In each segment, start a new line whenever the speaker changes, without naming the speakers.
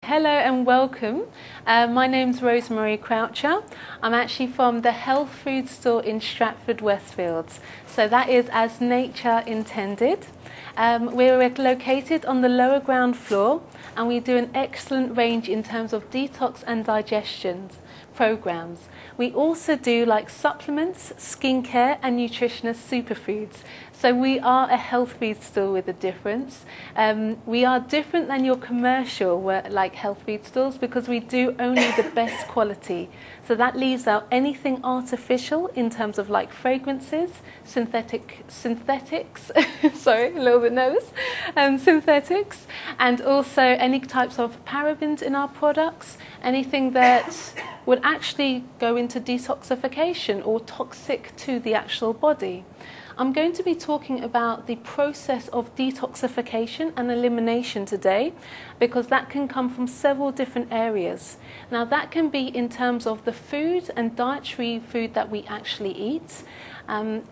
Hello and welcome. My name's Rosemary Croucher. I'm actually from the health food store in Stratford Westfields. So that is as nature intended. We're located on the lower ground floor and we do an excellent range in terms of detox and digestion programs. We also do like supplements, skincare and nutritionist superfoods. So we are a health food store with a difference. We are different than your commercial like health food stores because we do only the best quality. So that leaves out anything artificial in terms of like fragrances, synthetics, sorry, a little bit nervous, synthetics, and also any types of parabens in our products, anything that would actually go into detoxification or toxic to the actual body. I'm going to be talking about the process of detoxification and elimination today because that can come from several different areas. Now that can be in terms of the food and dietary food that we actually eat,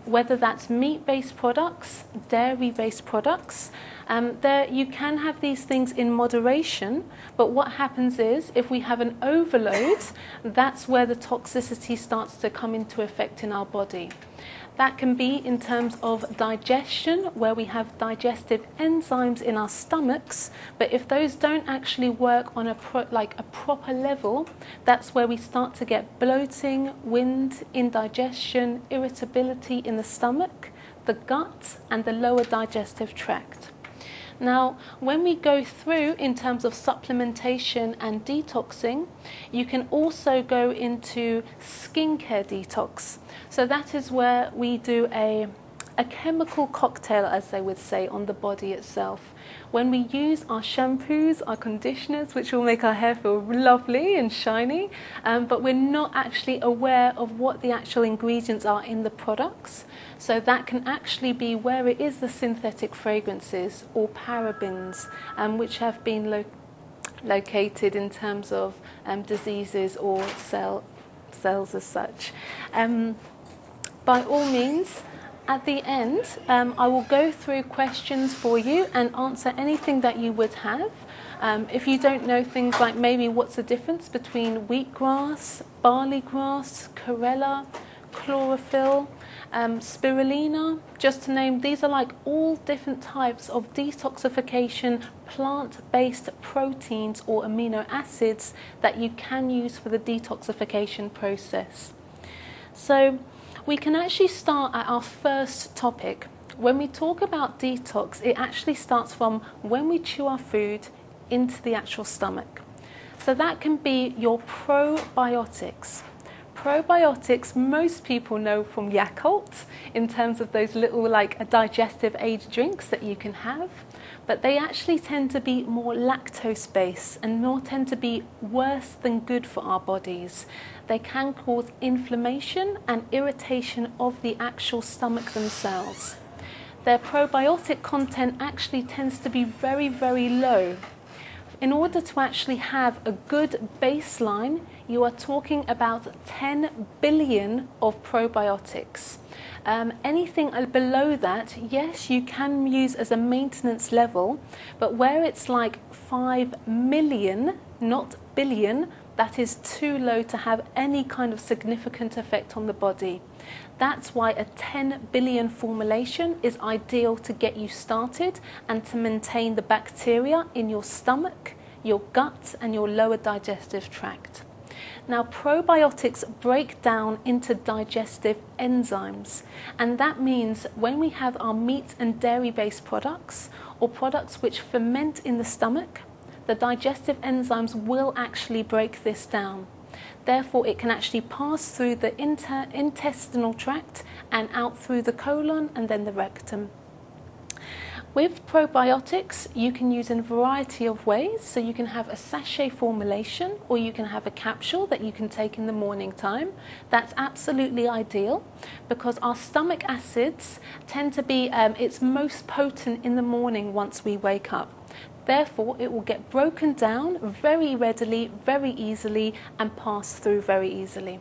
whether that's meat-based products, dairy-based products. You can have these things in moderation, but what happens is if we have an overload, that's where the toxicity starts to come into effect in our body. That can be in terms of digestion, where we have digestive enzymes in our stomachs, but if those don't actually work on a proper level, that's where we start to get bloating, wind, indigestion, irritability in the stomach, the gut, and the lower digestive tract. Now, when we go through in terms of supplementation and detoxing, you can also go into skincare detox. So that is where we do a chemical cocktail, as they would say, on the body itself. When we use our shampoos, our conditioners, which will make our hair feel lovely and shiny, but we're not actually aware of what the actual ingredients are in the products. So that can actually be where it is the synthetic fragrances or parabens, which have been located in terms of diseases or cells as such. By all means, at the end, I will go through questions for you and answer anything that you would have. If you don't know things like maybe what's the difference between wheatgrass, barley grass, chlorella, chlorophyll, spirulina, just to name, these are like all different types of detoxification plant-based proteins or amino acids that you can use for the detoxification process. So we can actually start at our first topic. When we talk about detox, it actually starts from when we chew our food into the actual stomach. So that can be your probiotics. Probiotics, most people know from Yakult in terms of those little like digestive aid drinks that you can have, but they actually tend to be more lactose based and more tend to be worse than good for our bodies. They can cause inflammation and irritation of the actual stomach themselves. Their probiotic content actually tends to be very, very low. In order to actually have a good baseline, you are talking about 10 billion of probiotics. Anything below that, yes, you can use as a maintenance level, but where it's like 5 million, not billion, that is too low to have any kind of significant effect on the body. That's why a 10 billion formulation is ideal to get you started and to maintain the bacteria in your stomach, your gut, and your lower digestive tract. Now, probiotics break down into digestive enzymes, and that means when we have our meat and dairy-based products or products which ferment in the stomach, the digestive enzymes will actually break this down. Therefore, it can actually pass through the intestinal tract and out through the colon and then the rectum. With probiotics, you can use in a variety of ways. So you can have a sachet formulation or you can have a capsule that you can take in the morning time. That's absolutely ideal because our stomach acids tend to be its most potent in the morning once we wake up. Therefore, it will get broken down very readily, very easily, and pass through very easily.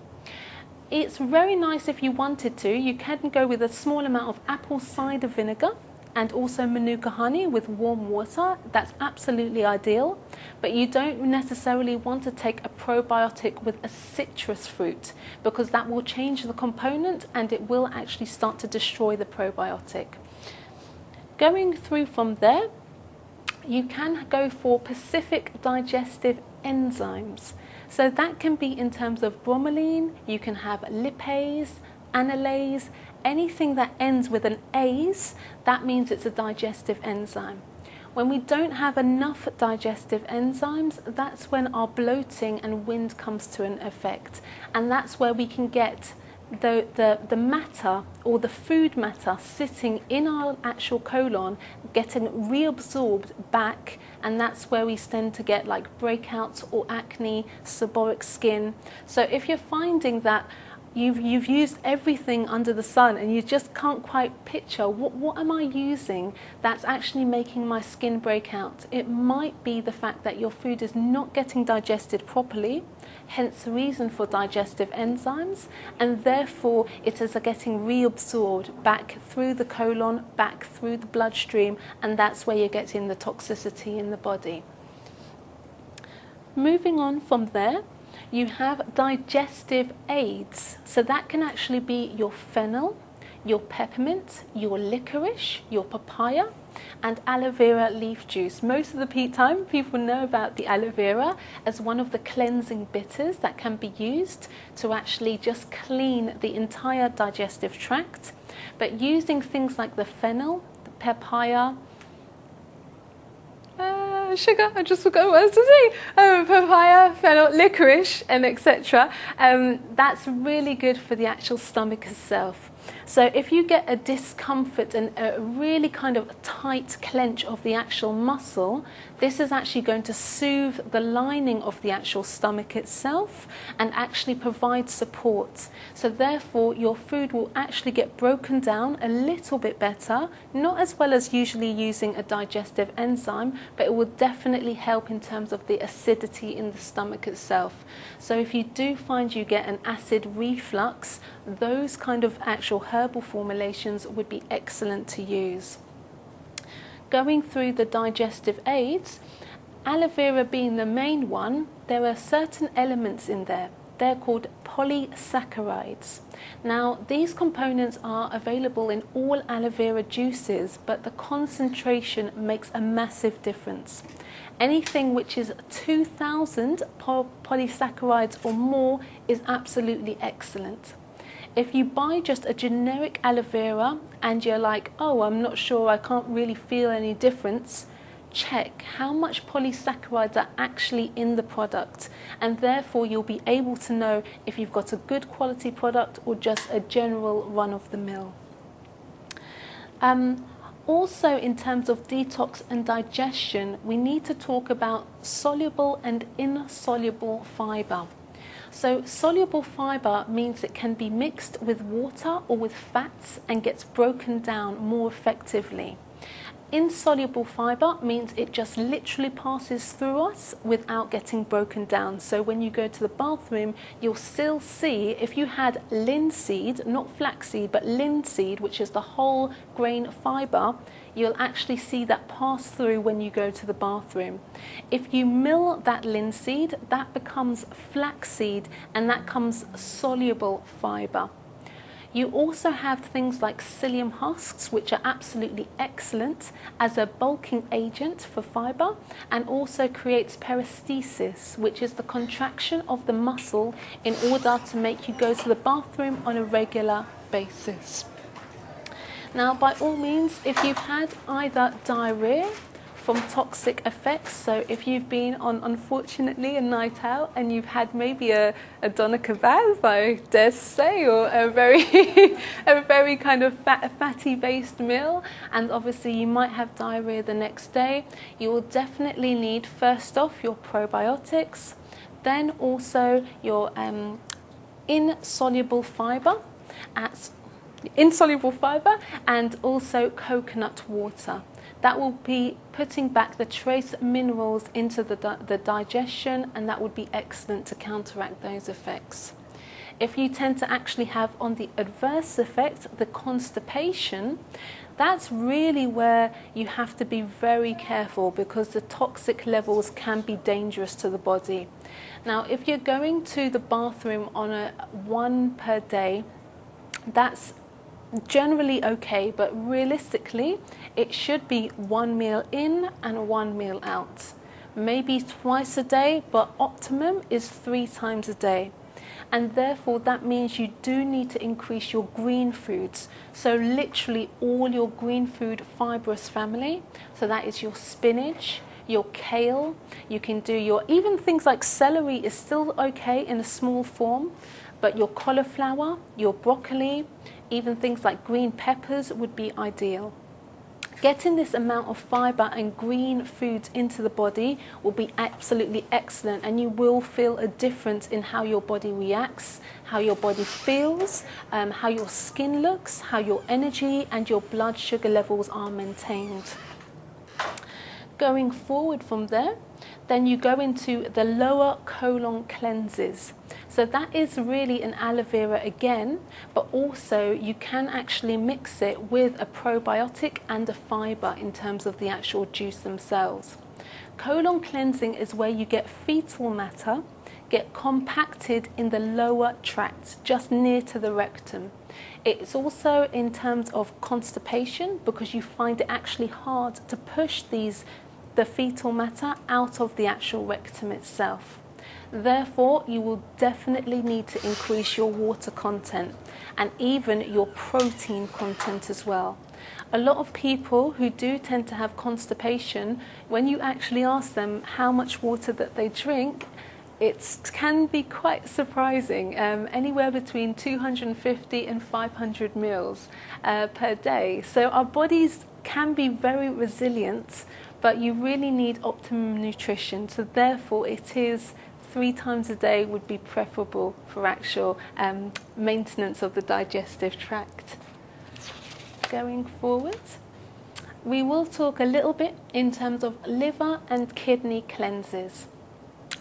It's very nice if you wanted to. You can go with a small amount of apple cider vinegar and also manuka honey with warm water. That's absolutely ideal, but you don't necessarily want to take a probiotic with a citrus fruit, because that will change the component and it will actually start to destroy the probiotic. Going through from there, you can go for specific digestive enzymes. So that can be in terms of bromelain, you can have lipase, analase, anything that ends with an ase, that means it's a digestive enzyme. When we don't have enough digestive enzymes, that's when our bloating and wind comes to an effect. And that's where we can get the matter or the food matter sitting in our actual colon getting reabsorbed back, and that's where we tend to get like breakouts or acne, seborrheic skin. So if you're finding that you've used everything under the sun and you just can't quite picture what am I using that's actually making my skin break out, it might be the fact that your food is not getting digested properly, hence the reason for digestive enzymes, and therefore it is getting reabsorbed back through the colon, back through the bloodstream, and that's where you're getting the toxicity in the body. Moving on from there, you have digestive aids. So that can actually be your fennel, your peppermint, your licorice, your papaya, and aloe vera leaf juice. Most of the time people know about the aloe vera as one of the cleansing bitters that can be used to actually just clean the entire digestive tract. But using things like the fennel, the papaya, sugar, I just forgot what else to say. Papaya, fennel, licorice, and etc. That's really good for the actual stomach itself. So if you get a discomfort and a really kind of tight clench of the actual muscle, this is actually going to soothe the lining of the actual stomach itself and actually provide support. So therefore your food will actually get broken down a little bit better, not as well as usually using a digestive enzyme, but it will definitely help in terms of the acidity in the stomach itself. So if you do find you get an acid reflux, those kind of actual herbal formulations would be excellent to use. Going through the digestive aids, aloe vera being the main one, there are certain elements in there. They're called polysaccharides. Now, these components are available in all aloe vera juices, but the concentration makes a massive difference. Anything which is 2,000 polysaccharides or more is absolutely excellent. If you buy just a generic aloe vera and you're like, oh, I'm not sure, I can't really feel any difference, check how much polysaccharides are actually in the product, and therefore you'll be able to know if you've got a good quality product or just a general run-of-the-mill. Also, in terms of detox and digestion, we need to talk about soluble and insoluble fibre. So soluble fibre means it can be mixed with water or with fats and gets broken down more effectively. Insoluble fibre means it just literally passes through us without getting broken down. So when you go to the bathroom, you'll still see, if you had linseed, not flaxseed, but linseed, which is the whole grain fibre, you'll actually see that pass through when you go to the bathroom. If you mill that linseed, that becomes flaxseed, and that comes soluble fibre. You also have things like psyllium husks, which are absolutely excellent as a bulking agent for fibre, and also creates peristhesis, which is the contraction of the muscle in order to make you go to the bathroom on a regular basis. Now, by all means, if you've had either diarrhea from toxic effects, so if you've been on, unfortunately, a night out and you've had maybe a doner kebab, I dare say, or a very kind of fatty based meal, and obviously you might have diarrhea the next day, you will definitely need, first off, your probiotics, then also your insoluble fibre, and also coconut water. That will be putting back the trace minerals into the digestion, and that would be excellent to counteract those effects. If you tend to actually have on the adverse effect, the constipation, that's really where you have to be very careful, because the toxic levels can be dangerous to the body. Now, if you're going to the bathroom on a 1 per day, that's generally okay, but realistically it should be 1 meal in and 1 meal out. Maybe twice a day, but optimum is 3 times a day. And therefore that means you do need to increase your green foods. So literally all your green food fibrous family. So that is your spinach, your kale, you can do your, even things like celery is still okay in a small form, but your cauliflower, your broccoli, even things like green peppers would be ideal. Getting this amount of fibre and green foods into the body will be absolutely excellent, and you will feel a difference in how your body reacts, how your body feels, how your skin looks, how your energy and your blood sugar levels are maintained. Going forward from there, then you go into the lower colon cleanses. So that is really an aloe vera again, but also you can actually mix it with a probiotic and a fibre in terms of the actual juice themselves. Colon cleansing is where you get fecal matter get compacted in the lower tract, just near to the rectum. It's also in terms of constipation, because you find it actually hard to push the fecal matter out of the actual rectum itself. Therefore, you will definitely need to increase your water content and even your protein content as well. A lot of people who do tend to have constipation, when you actually ask them how much water that they drink, it can be quite surprising, anywhere between 250 and 500 mils per day. So our bodies can be very resilient, but you really need optimum nutrition. So therefore it is 3 times a day would be preferable for actual maintenance of the digestive tract. Going forward, we will talk a little bit in terms of liver and kidney cleanses.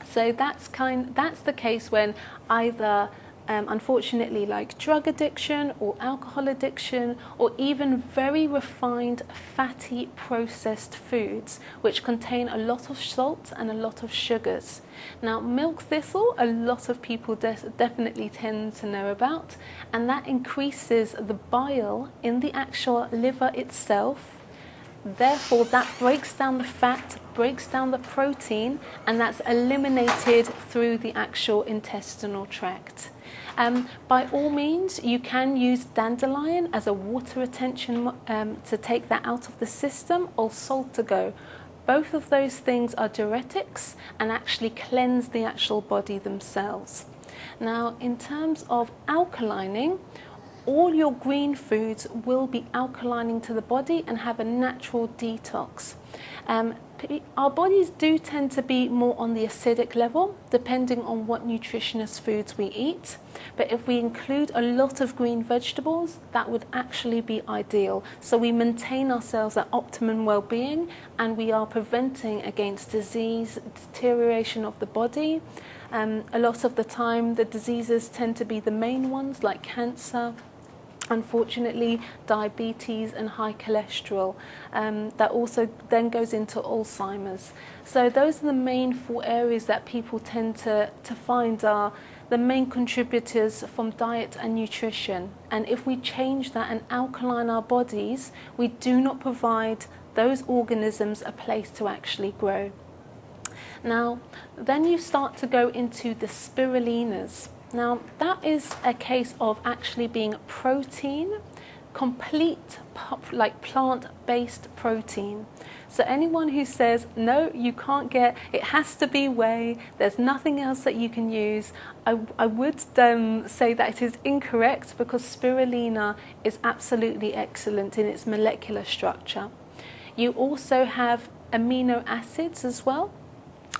So that's the case when either unfortunately, like drug addiction or alcohol addiction, or even very refined fatty processed foods which contain a lot of salt and a lot of sugars. Now, milk thistle, a lot of people definitely tend to know about, and that increases the bile in the actual liver itself. Therefore, that breaks down the fat, breaks down the protein, and that's eliminated through the actual intestinal tract. By all means, you can use dandelion as a water retention to take that out of the system, or salt to go. Both of those things are diuretics and actually cleanse the actual body themselves. Now, in terms of alkalining, all your green foods will be alkalining to the body and have a natural detox. Our bodies do tend to be more on the acidic level, depending on what nutritious foods we eat. But if we include a lot of green vegetables, that would actually be ideal. So we maintain ourselves at optimum well-being, and we are preventing against disease, deterioration of the body. A lot of the time, the diseases tend to be the main ones, like cancer, unfortunately diabetes and high cholesterol. That also then goes into Alzheimer's. So those are the main 4 areas that people tend to find are the main contributors from diet and nutrition. And if we change that and alkaline our bodies, we do not provide those organisms a place to actually grow. Now, then you start to go into the spirulinas. Now, that is a case of actually being protein, complete, like plant-based protein. So anyone who says, no, you can't get, it has to be whey, there's nothing else that you can use, I would say that it is incorrect, because spirulina is absolutely excellent in its molecular structure. You also have amino acids as well,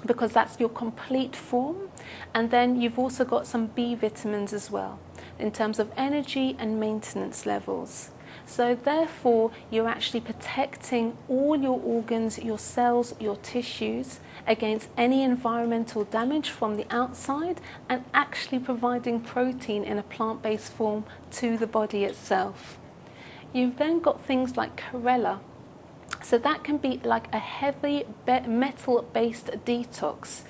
because that's your complete form. And then you've also got some B vitamins as well, in terms of energy and maintenance levels. So therefore, you're actually protecting all your organs, your cells, your tissues against any environmental damage from the outside, and actually providing protein in a plant-based form to the body itself. You've then got things like chlorella. So that can be like a heavy metal-based detox.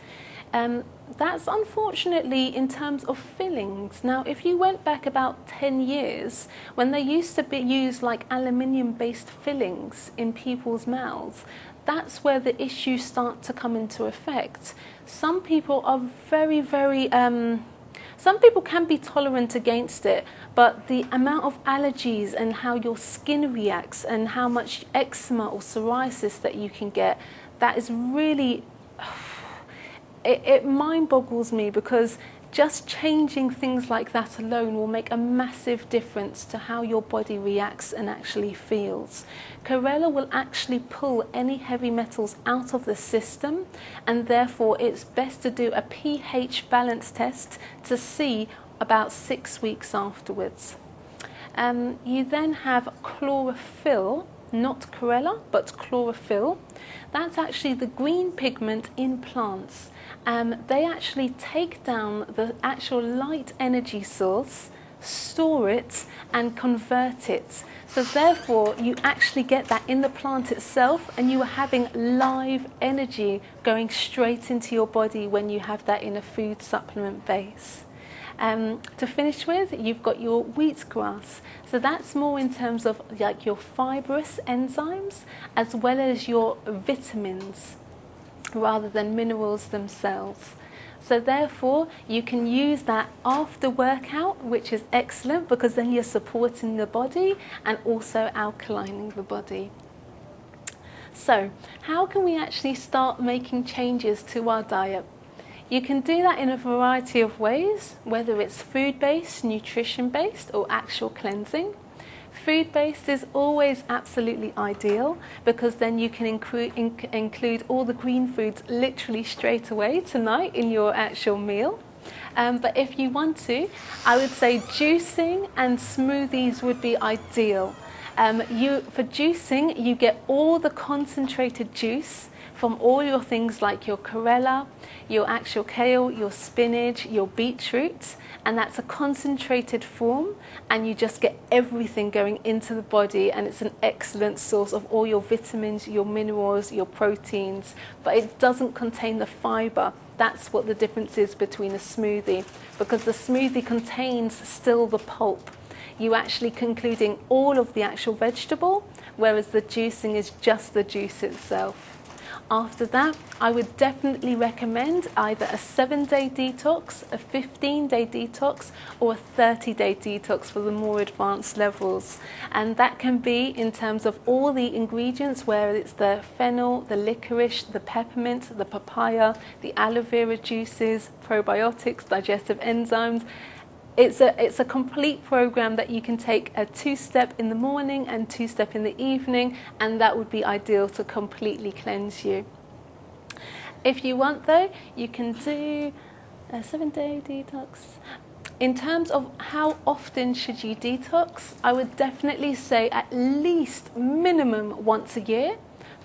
That's unfortunately in terms of fillings. Now, if you went back about 10 years, when they used to use like aluminium-based fillings in people's mouths, that's where the issues start to come into effect. Some people are some people can be tolerant against it, but the amount of allergies and how your skin reacts and how much eczema or psoriasis that you can get, that is really, it mind boggles me, because just changing things like that alone will make a massive difference to how your body reacts and actually feels. Chlorella will actually pull any heavy metals out of the system, and therefore it's best to do a pH balance test to see about 6 weeks afterwards. You then have chlorophyll, not chlorella, but chlorophyll. That's actually the green pigment in plants. They actually take down the actual light energy source, store it, and convert it. So therefore, you actually get that in the plant itself, and you are having live energy going straight into your body when you have that in a food supplement base. To finish with, you've got your wheatgrass. So that's more in terms of like your fibrous enzymes as well as your vitamins, rather than minerals themselves. So therefore, you can use that after workout, which is excellent, because then you're supporting the body and also alkalining the body. So how can we actually start making changes to our diet? You can do that in a variety of ways, whether it's food-based, nutrition-based, or actual cleansing. Food-based is always absolutely ideal, because then you can include all the green foods literally straight away tonight in your actual meal. But if you want to, I would say juicing and smoothies would be ideal. For juicing, you get all the concentrated juice from all your things like your chlorella, your actual kale, your spinach, your beetroot, and that's a concentrated form, and you just get everything going into the body, and it's an excellent source of all your vitamins, your minerals, your proteins, but it doesn't contain the fiber. That's what the difference is between a smoothie, because the smoothie contains still the pulp. You actually concluding all of the actual vegetable, whereas the juicing is just the juice itself. After that, I would definitely recommend either a 7-day detox, a 15-day detox, or a 30-day detox for the more advanced levels. And that can be in terms of all the ingredients, where it's the fennel, the licorice, the peppermint, the papaya, the aloe vera juices, probiotics, digestive enzymes. It's a complete program that you can take a 2-step in the morning and 2-step in the evening, and that would be ideal to completely cleanse you. If you want though, you can do a 7-day detox. In terms of how often should you detox, I would definitely say at least minimum once a year.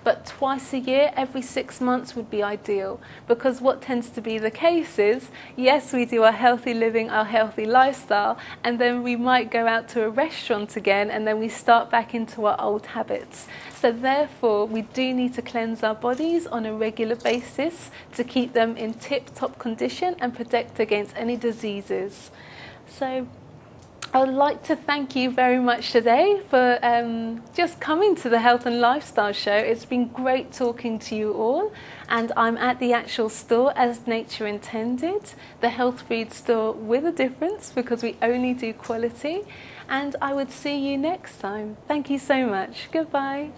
But twice a year, every 6 months would be ideal, because what tends to be the case is, yes, we do our healthy living, our healthy lifestyle, and then we might go out to a restaurant again, and then we start back into our old habits. So therefore, we do need to cleanse our bodies on a regular basis to keep them in tip-top condition and protect against any diseases. So I would like to thank you very much today for just coming to the Health and Lifestyle Show. It's been great talking to you all, and I'm at the actual store as nature intended, the health food store with a difference, because we only do quality, and I would see you next time. Thank you so much. Goodbye.